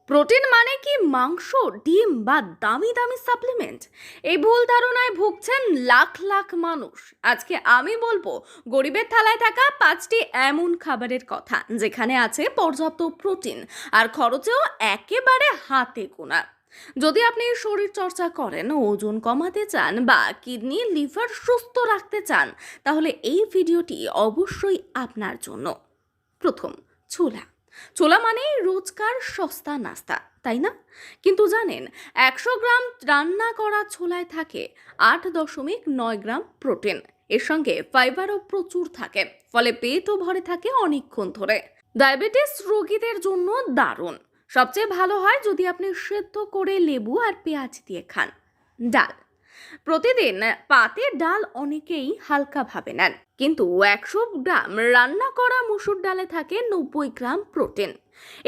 Protein মানে কি মাংস, ডিম বা দামি দামি সাপ্লিমেন্ট? এই ভুল ধারণায় ভুগছেন লাখ লাখ মানুষ। আজকে আমি বলবো গরিবের থালায় থাকা 5টি এমন খাবারের কথা যেখানে আছে পর্যাপ্ত প্রোটিন আর খরচেও একেবারে হাতে গোনা। যদি আপনি শরীর চর্চা করেন, ওজন কমাতে চান বা কিডনি লিভার সুস্থ রাখতে চান, তাহলে এই ভিডিওটি অবশ্যই আপনার জন্য। প্রথম, ছোলা। ছোলা মানেই রোজকার সস্তা নাস্তা, তাই না? কিন্তু জানেন, 100 গ্রাম রান্না করা ছোলায় থাকে 8.9 গ্রাম প্রোটিন। এর সঙ্গে ফাইবারও প্রচুর থাকে, ফলে পেটও ভরে থাকে অনেকক্ষণ ধরে। ডায়াবেটিস রোগীদের জন্য দারুণ। সবচেয়ে ভালো হয় যদি আপনি সেদ্ধ করে লেবু আর পেঁয়াজ দিয়ে খান। ডাল। প্রতিদিন পাতের ডাল অনেকেই হালকা ভাবে নেন, কিন্তু 100 গ্রাম রান্না করা মসুর ডালে থাকে 90 গ্রাম প্রোটিন।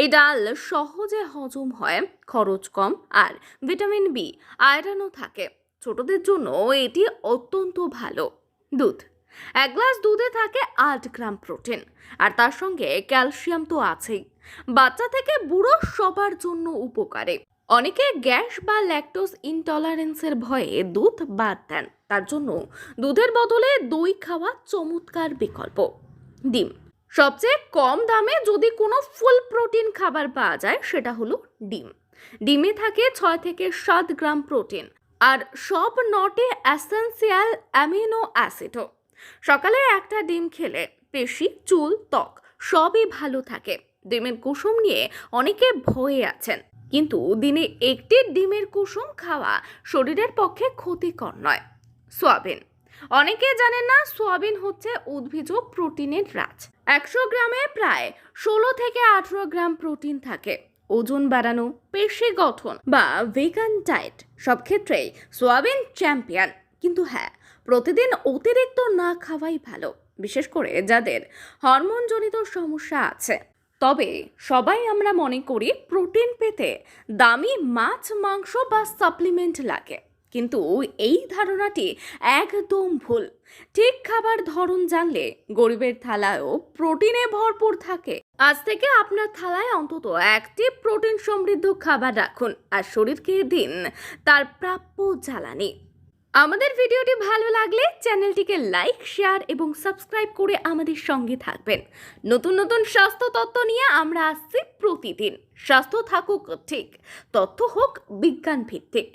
এই ডাল সহজে হজম হয়, খরচ কম আর ভিটামিন বি, আয়রনও থাকে। ছোটদের জন্য এটি অত্যন্ত ভালো। দুধ। 1 গ্লাস দুধে থাকে 8 গ্রাম প্রোটিন, আর তার সঙ্গে ক্যালসিয়াম তো আছেই। বাচ্চা থেকে বুড়ো সবার জন্য উপকারী। অনেকে গ্যাস বা ল্যাকটোজ ইনটলারেন্সের ভয়ে দুধ বাদ দেন, তার জন্য দুধের বদলে দই খাওয়া চমৎকার বিকল্প। ডিম। সবচেয়ে কম দামে যদি কোনো ফুল প্রোটিন খাবার পাওয়া যায়, সেটা হলো ডিম। ডিমে থাকে 6 থেকে 7 গ্রাম প্রোটিন, আর সব নটে অ্যাসেন্সিয়াল অ্যামিনো অ্যাসিডও। সকালে একটা ডিম খেলে পেশি, চুল, ত্বক সবই ভালো থাকে। ডিমের কুসুম নিয়ে অনেকে ভয়ে আছেন, কিন্তু দিনে একটি ডিমের কুসুম খাওয়া শরীরের পক্ষে ক্ষতিকর নয়। সয়াবিন। অনেকে জানেন না, সয়াবিন হচ্ছে উদ্ভিজ প্রোটিনের রাজ। 100 গ্রামে প্রায় 16 থেকে 18 গ্রাম প্রোটিন থাকে। ওজন বাড়ানো, পেশি গঠন বা ভেগান ডায়েট সব ক্ষেত্রেই সয়াবিন চ্যাম্পিয়ন। কিন্তু হ্যাঁ, প্রতিদিন অতিরিক্ত না খাওয়াই ভালো, বিশেষ করে যাদের হরমোনজনিত সমস্যা আছে। তবে সবাই আমরা মনে করি প্রোটিন পেতে দামি মাছ, মাংস বা সাপ্লিমেন্ট লাগে, কিন্তু এই ধারণাটি একদম ভুল। ঠিক খাবার ধরন জানলে গরিবের থালায়ও প্রোটিনে ভরপুর থাকে। আজ থেকে আপনার থালায় অন্তত একটি প্রোটিন সমৃদ্ধ খাবার রাখুন আর শরীরকে দিন তার প্রাপ্য জ্বালানি। আমাদের ভিডিওটি ভালো লাগলে চ্যানেলটিকে লাইক, শেয়ার এবং সাবস্ক্রাইব করে আমাদের সঙ্গে থাকবেন। নতুন নতুন স্বাস্থ্য তথ্য নিয়ে আমরা আসছি প্রতিদিন। স্বাস্থ্য থাকুক ঠিক, তথ্য হোক বিজ্ঞান ভিত্তিক।